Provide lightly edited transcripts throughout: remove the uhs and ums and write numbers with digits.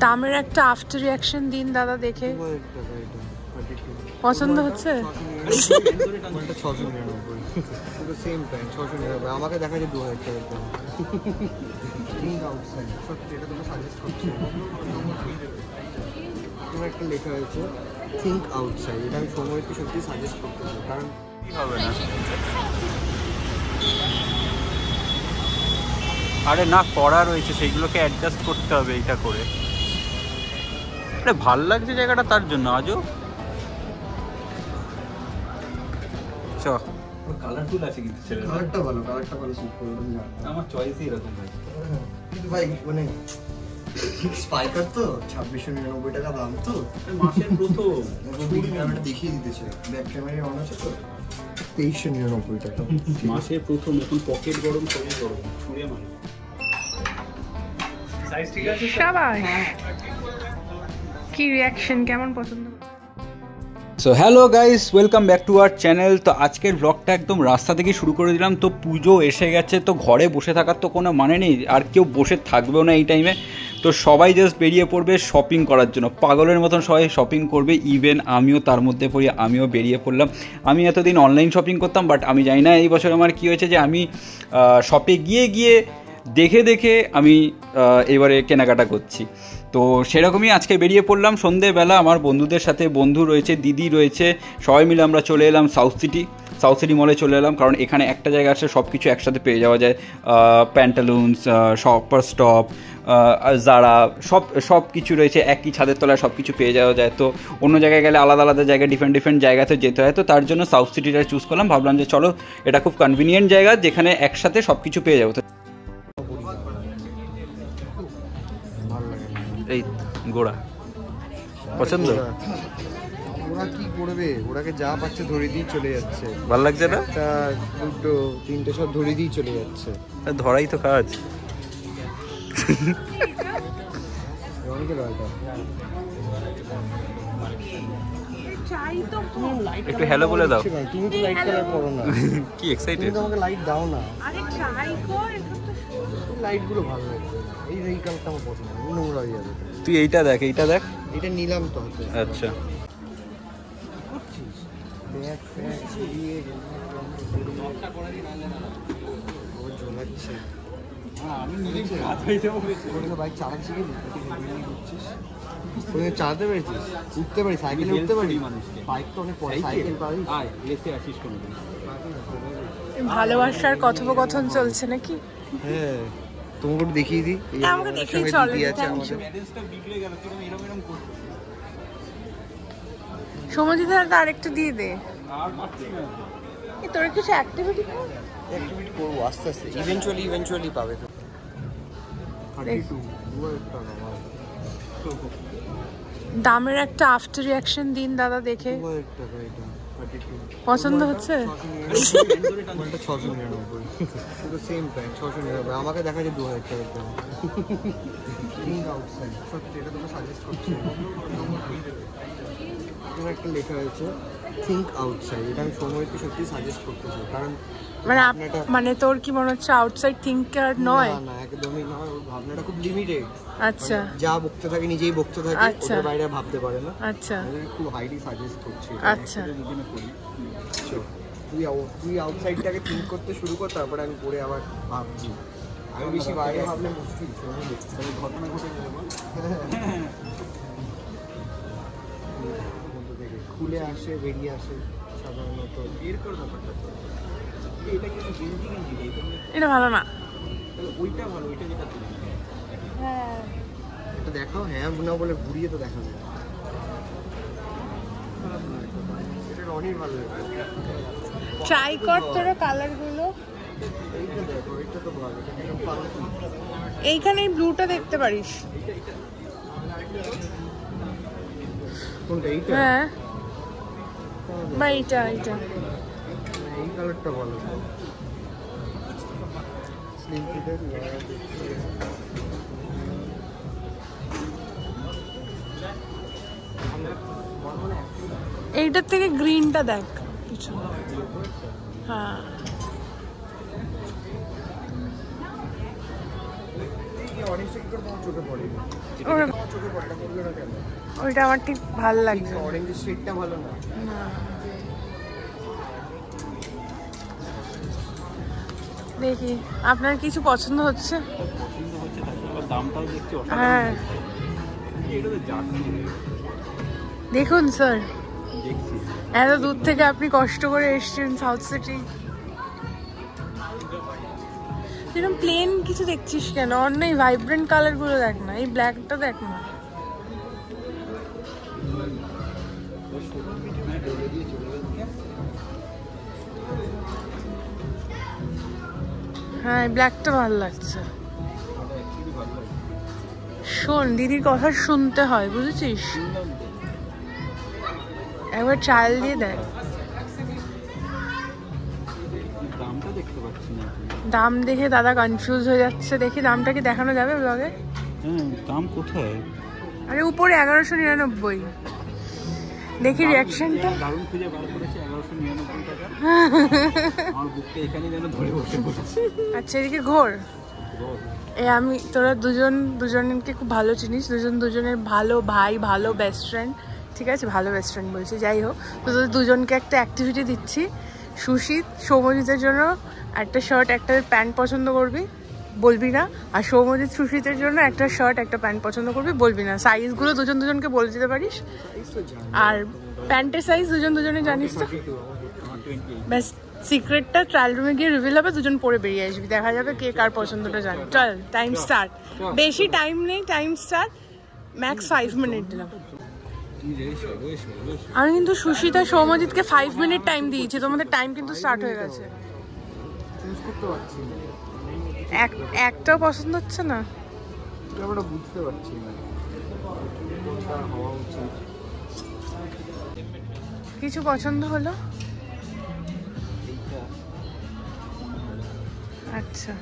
দামের একটা after reaction দিন দাদা দেখে। পছন্দ হচ্ছে? আমাকে দেখা যায় 2000 টাকার দাম। সত্যি এটা তোমরা সাজেস্ট করছি। একটা লেখা হয়েছে থিঙ্ক আউটসাইড, এটা আমি সময়কে সত্যি সাজেস্ট করতে চাই, কারণ কি হবে না। আরে না, করা রয়েছে সেইগুলোকে অ্যাডজাস্ট করতে হবে এইটা করে। আরে ভাল লাগছে জায়গাটা তার জন্য আজও চ কালারফুল আছে কিন্তু ছেলে কালারটা ভালো, কালারটা ভালো স্যুট করবে। আমার চয়েসই এরকম হয় কিন্তু ভাই মানে স্পাইকার তো 2699 টাকা দাম, তো মাসের প্রথম ক্যামেরা দেখিয়ে দিতেছে, ব্যাক ক্যামেরা অন আছে তো 2399 টাকা মাসের প্রথম। এখন পকেট গরম, শরীর গরম, ছুঁড়ে মানে সাইজ ঠিক আছে সবাই কি রিঅ্যাকশন, কেমন পছন্দ? So hello guys, welcome back to our channel. তো আজকের ব্লগটা একদম রাস্তা থেকে শুরু করে দিলাম। তো পুজো এসে গেছে, তো ঘরে বসে থাকার তো কোনো মানে নেই, আর কেউ বসে থাকবেও না এই টাইমে। তো সবাই জাস্ট বেরিয়ে পড়বে শপিং করার জন্য, পাগলের মতন সবাই শপিং করবে। ইভেন আমিও তার মধ্যে পড়ি, আমিও বেরিয়ে পড়লাম। আমি এতদিন অনলাইন শপিং করতাম, বাট আমি জানি না এই বছর আমার কী হয়েছে যে আমি শপে গিয়ে দেখে আমি এবারে কেনাকাটা করছি। তো সেরকমই আজকে বেরিয়ে পড়লাম সন্ধেবেলা আমার বন্ধুদের সাথে। বন্ধু রয়েছে, দিদি রয়েছে, সবাই মিলে আমরা চলে এলাম সাউথ সিটি মলে চলে এলাম। কারণ এখানে একটা জায়গা আছে, সব কিছু একসাথে পেয়ে যাওয়া যায়। প্যান্টালুন্স, শপার স্টপ, জারা, সব কিছু রয়েছে একই ছাদের তলায়, সব কিছু পেয়ে যাওয়া যায়। তো অন্য জায়গায় গেলে আলাদা আলাদা জায়গায় ডিফারেন্ট জায়গাতে যেতে হয়। তো তার জন্য সাউথ সিটিটা চুজ করলাম। ভাবলাম যে চলো, এটা খুব কনভিনিয়েন্ট জায়গা যেখানে একসাথে সব কিছু পেয়ে যাবো। এই গোড়া পছন্দ? ওরা কি করবে, ওরাকে যা পাচ্ছে ধরে দিয়ে চলে যাচ্ছে। ভালো লাগছে না? একটা দুটো তিনটে সব ধরে দিয়ে চলে যাচ্ছে। ধরাই তো কাজ। একটু হ্যালো বলে দাও। তুমি তো লাইট কালার করো না। কি এক্সাইটেড? তুমি আমাকে লাইট দাও না। আরে ট্রাই কর, লাইট গুলো ভালো লাগছে। এই কালারটা আমার পছন্দ, নোংরা হয়ে যাবে। তুই এইটা দেখ, এটা নিলাম তো। আচ্ছা বাইক চালাচ্ছি, চালাতে পেরেছিস, উঠতে পারি, সাইকেলে উঠতে পারি। বাইক তো অনেক পরে, সাইকেল পারি। ভালোবাসার কথোপকথন চলছে নাকি? হ্যাঁ, তোমাকে একটু দেখিয়ে দিই। আমাকে দেখিয়ে চলে দিতে সমজিত আরেকটু দিয়ে দে। তোর কিছু অ্যাক্টিভিটি করবো আস্তে আস্তে, ইভেনচুয়ালি পাবে তো। দামের একটা আফটার রিঅ্যাকশন দিন দাদা দেখে। পছন্দ হচ্ছে? আমাকে দেখা যায় 2000 টাকার দাম। সত্যি এটা তোমরা সাজেস্ট করছি। একটা লেখা হয়েছে থিঙ্ক আউটসাইড, এটা আমি সময়কে সত্যি সাজেস্ট করতে চাই, কারণ মানে তোর কি মনে হচ্ছে আউটসাইড থিঙ্কার নয়? না একদমই নয়, ওর ভাবনাটা খুব লিমিটেড। আচ্ছা, যা বকতে থাকে নিজেই বকতে থাকে, ওর বাইরে ভাবতে পারে না। আচ্ছা, খুব হাইলি সাজেস্ট করছি। আচ্ছা, তুই আউটসাইডটাকে থিঙ্ক করতে শুরু কর, তারপরে আমি পরে আবার ভাবছি। আমি বেশি বাইরে ভাবলে মুশকিল, ঘটনা ঘটে যাবে। খুলে আসে, বেরিয়ে আসে সাধারণত। এটা ভালো না। ওইটা ভালো, ওইটা যেটা এটা দেখাও। হ্যাঁ না বলে ঘুরিয়ে তো দেখা যায়। এটা রনির ভালো লাগে। ট্রাই কর তোরা কালার গুলো। এইটা দেখো, এটা তো ভালো। এইখানে এই ব্লুটা দেখতে পারিস। কোনটা? এইটা? হ্যাঁ, বা এইটা এই কালারটা ভালো। স্লিম ফিটের এইটার থেকে গ্রিনটা দেখ পিছনে। হ্যাঁ, অরেঞ্জটা কি করে তোমার চোখে পড়ে? চোখে পড়ে, এটা বললো না কেন? ওইটা আমার ঠিক ভালো লাগছে। অরেঞ্জের শেডটা ভালো না। দেখি আপনার কিছু পছন্দ হচ্ছে? পছন্দ হচ্ছে, তারপর দামটাও দেখছি। হ্যাঁ এটা তো জানি দেখুন স্যার, দেখছি। এত দূর থেকে আপনি কষ্ট করে এসেছেন সাউথ সিটি, এরকম প্লেন কিছু দেখছিস কেন? অন্য এই ভাইব্রেন্ট কালার গুলো দেখ না, এই ব্ল্যাকটা দেখ না। হ্যাঁ ব্ল্যাকটা ভালো লাগছে। শোন, দিদির কথা শুনতে হয়, বুঝেছিস? একবার ট্রায়াল দিয়ে দেখ। দামটা দেখতে পাচ্ছি না। দাম দেখে দাদা কনফিউজ হয়ে যাচ্ছে। দেখি দামটা কি দেখানো যাবে ব্লগে? হ্যাঁ, দাম কোথায়? আরে উপরে 1199। দেখি রিয়াকশনটা। দারুণ খুঁজে বার করেছে 1199 টাকা। আমার বুকটা এখানেই যেন ধরে বসে পড়েছে। আচ্ছা এদিকে ঘোর। আমি তোরা দুজনকে খুব ভালো চিনিস, দুজনের ভালো ভাই, ভালো বেস্ট ফ্রেন্ড, ঠিক আছে? ভালো বেস্ট ফ্রেন্ড বলছি, যাই হোক। তো তোদের দুজনকে একটা অ্যাক্টিভিটি দিচ্ছি। সুশীত সৌম্যজিতের জন্য একটা শার্ট একটা প্যান্ট পছন্দ করবি, বলবি না। আর সৌম্যজিৎ সুশীতের জন্য একটা শার্ট একটা প্যান্ট পছন্দ করবি, বলবি না। সাইজগুলো দুজনকে বলে দিতে পারিস। আর প্যান্টের সাইজ দুজনে জানিস তো। ব্যাস, সিক্রেটটা ট্রায়াল রুমে গিয়ে রিভিল হবে, দুজন পরে বেরিয়ে আসবি, দেখা যাবে কে কার পছন্দটা জানে। চল, টাইম স্টার্ট। বেশি টাইম নেই, টাইম স্টার্ট। ম্যাক্স 5 মিনিট দিলাম। আমি কিন্তু সুশীত আর সৌম্যজিৎকে 5 মিনিট টাইম দিয়েছি, তোমাদের টাইম কিন্তু স্টার্ট হয়ে গেছে। একটাও পছন্দ হচ্ছে না, আমরা বুঝতে পারছি না কোনটা হওয়া উচিত। কিছু পছন্দ হলো? আচ্ছা,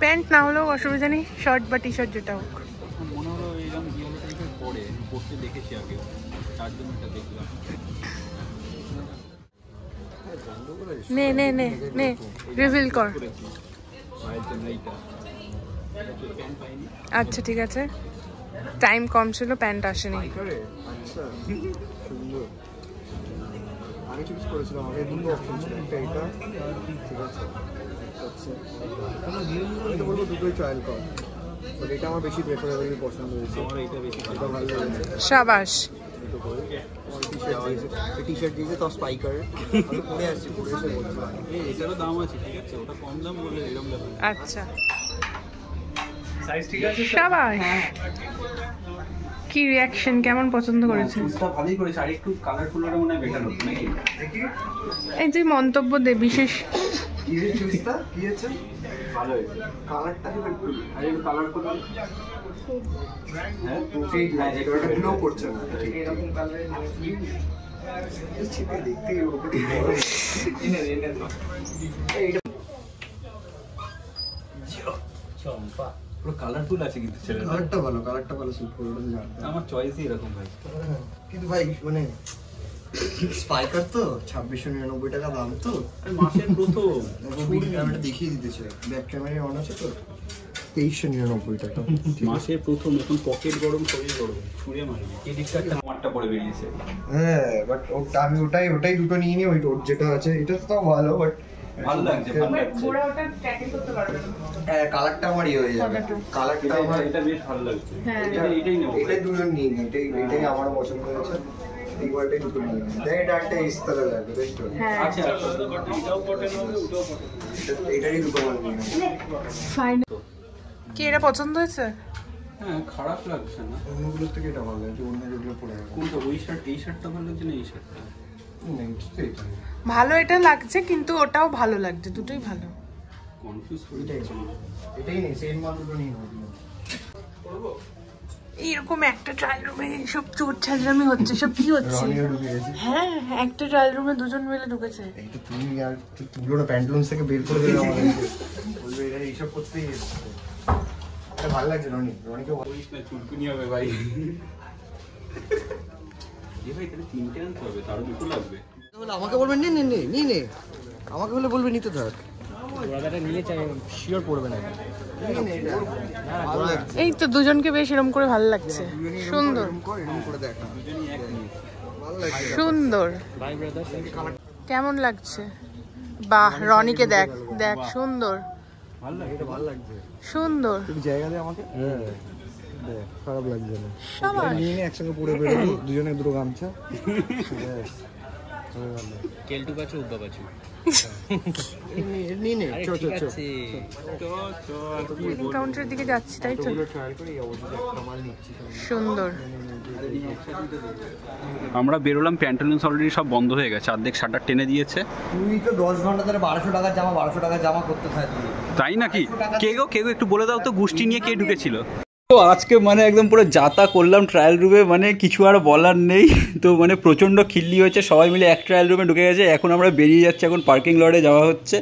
প্যান্ট না হলেও অসুবিধা নেই, শার্ট বা টি শার্ট যেটা হোক। মনে হলো এরকম ইয়েলো টাইপের পরে পড়তে দেখেছি আগে, তার জন্য এটা দেখলাম। নে নে নে নে, রিভিল কর। আচ্ছা ঠিক আছে, টাইম কম ছিল, প্যান্ট আসেনি। আচ্ছা সুন্দর। আমি চুজ করেছিলাম, আগে দুটো অপশন ছিল, একটা এটা, ঠিক আছে? আমি তো বলবো দুটোই ট্রায়াল কর, বাট এটা আমার বেশি প্রেফারেবল পছন্দ হয়েছে। আমার এটা বেশি ভালো লেগেছে। শাবাশ। টি শার্ট দিয়েছে তো স্পাইকার, আমি পরে আসছি, পরে এসে বলছিলাম এটারও দাম আছে, ঠিক আছে? ওটা কম দাম বলে এরকম ব্যাপার। আচ্ছা শাবাশ। কি রিয়াকশন, কেমন পছন্দ করেছেন? ভালোই করেছে, আর একটু কালারফুল হলে মনে হয় বেটার হতো নাকি? এই যে মন্তব্য দে বিশেষ। কি রে চুজটা কি আছে? ভালো হয়েছে, কালারটা একটু আর একটু কালারফুল। হ্যাঁ ফেড লাগে, এটা গ্লো করছে না। ঠিক এরকম কালারের এই ছিপে দেখতে ওকে এইটা চম্পা পুরো কালারফুল আছে, কিন্তু ছেলেটা কালারটা ভালো স্যুট করে, ওটা জানতাম। আমার চয়েসই এরকম ভাই। কিন্তু ভাই মানে স্পাইকার তো 2699 টাকা দাম, তো মাসের প্রথম ক্যামেরাটা দেখিয়ে দিতেছে, ব্যাক ক্যামেরা অন আছে তো 2399 টাকা মাসের প্রথম। এখন পকেট গরম, শরীর গরম, ছুঁড়ে মারবে। ক্রেডিট কার্ডটা আমারটা পরে বেরিয়েছে। হ্যাঁ, বাট আমি ওটাই দুটো নিয়ে নিই। ওর যেটা আছে এটা তো ভালো, বাট ভালো লাগছে, ভালো লাগছে। ওটা ট্র্যাকিং করতে পারবে না। হ্যাঁ, কালারটা আমার হয়ে যাবে। কালারটা আমার এটা বেশ ভালো লাগছে। হ্যাঁ, এটাই নেব। এটাই দুজন নিয়ে নিই, এটাই আমার পছন্দ হয়েছে। এইবারটাই দুটো নিয়ে নিই। দেখ এটা একটা ইস্তারা লাগবে, তাই তো? হ্যাঁ আচ্ছা, এটাও কটন হবে, ওটাও কটন। এটারই দুটো মাল নিয়ে নিই। ফাইন। কি এটা পছন্দ হয়েছে? হ্যাঁ, খারাপ লাগছে না। অন্যগুলোর থেকে এটা ভালো লাগছে, অন্য যেগুলো পরে গেছে। কোনটা? ওই শার্ট, এই শার্টটা ভালো লাগছে না এই শার্টটা? না, এটা ভালো এটা লাগছে, কিন্তু ওটাও ভালো লাগছে, দুটোই ভালো। কনফিউজ হয়ে এটাই যাচ্ছে। এটাই নেই, সেম মাল দুটো নিয়ে নেবো। এরকম একটা ট্রায়াল রুমে সব চোর ছাড়ামি হচ্ছে, সব কি হচ্ছে? রনিও ঢুকে গেছে। হ্যাঁ, একটা ট্রায়াল রুমে দুজন মিলে ঢুকেছে। এইটা তুমি আর তুলো না, প্যান্টলুন্স থেকে বের করে দেবে আমাদেরকে, বলবে এরা এইসব করতেই এসেছে। এটা ভালো লাগছে রনিকে বলিস না, চুলকুনি হবে ভাই। এ ভাই, তাহলে 3টে আনতে হবে, তারও দুটো লাগবে। আমাকে বলবে নে নে নে নে নে, আমাকে বলে বলবে নিতে থাক। ঘোড়াটা নিলে চাই শিওর পড়বে না। এই তো দুজনকে বেশ এরম করে ভালো লাগছে, সুন্দর সুন্দর। কেমন লাগছে? বাহ, রনিকে দেখ দেখ, সুন্দর সুন্দর। জায়গা দে আমাকে, খারাপ লাগছে না। সবাই নিয়ে নিয়ে একসঙ্গে পড়ে বেরোবো, দুজনে দুটো গামছা। কেলটু পাচু উব্বা পাচু নিয়ে নে, চো চো চো। কাউন্টারের দিকে যাচ্ছি, তাই তো? সুন্দর। আমরা বেরোলাম, প্যান্টালুন্স অলরেডি সব বন্ধ হয়ে গেছে, অর্ধেক শাটার টেনে দিয়েছে। তুই তো 10 ঘন্টা ধরে 1200 টাকার জামা করতে থাকবি। তাই নাকি? কে গো একটু বলে দাও তো, গোষ্ঠী নিয়ে কে ঢুকেছিল? তো আজকে মানে একদম পুরো যাতা করলাম ট্রায়াল রুমে, মানে কিছু আর বলার নেই। তো মানে প্রচণ্ড খিল্লি হয়েছে, সবাই মিলে এক ট্রায়াল রুমে ঢুকে গেছে। এখন আমরা বেরিয়ে যাচ্ছি, এখন পার্কিং লটে যাওয়া হচ্ছে।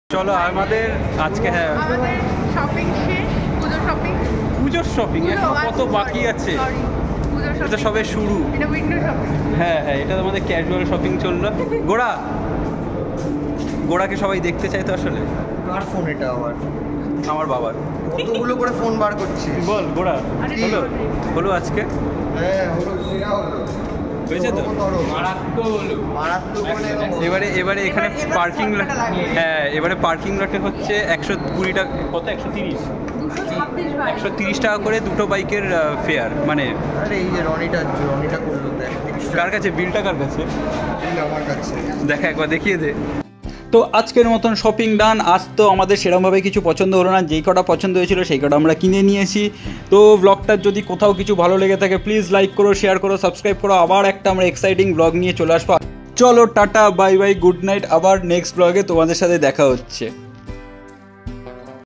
চলো আমাদের আজকে, হ্যাঁ আমাদের শপিং শেষ, পুজোর শপিং এখন কত বাকি আছে, এটা সবে শুরু। এটা উইন্ডো শপিং। হ্যাঁ, এটা আমাদের ক্যাজুয়াল শপিং চললো। গোড়াকে সবাই দেখতে চাই তো আসলে। কার ফোন এটা? আমার বাবার। কতগুলো করে ফোন বার করছিস? বল গোড়া, হলো আজকে? হ্যাঁ হলো, সেরা হলো, হয়েছে তো, মারাত্মক। এবারে এখানে পার্কিং লট, হ্যাঁ এবারে পার্কিং লটে হচ্ছে 120 টাকা, কত 130 টাকা করে দুটো বাইকের ফেয়ার। মানে আরে এই যে রনিটা করলো, দেখ কার কাছে বিলটা, কার কাছে? আমার কাছে। দেখা একবার দেখিয়ে দে। তো আজকের মতন শপিং ডান। আজ তো আমাদের সেরকমভাবে কিছু পছন্দ হলো না, যেই কটা পছন্দ হয়েছিল সেই কটা আমরা কিনে নিয়েছি। তো ব্লগটার যদি কোথাও কিছু ভালো লেগে থাকে প্লিজ লাইক করো, শেয়ার করো, সাবস্ক্রাইব করো। আবার একটা আমরা এক্সাইটিং ব্লগ নিয়ে চলে আসবো। চলো tata, bye bye, good night. আবার নেক্সট ব্লগে তোমাদের সাথে দেখা হচ্ছে।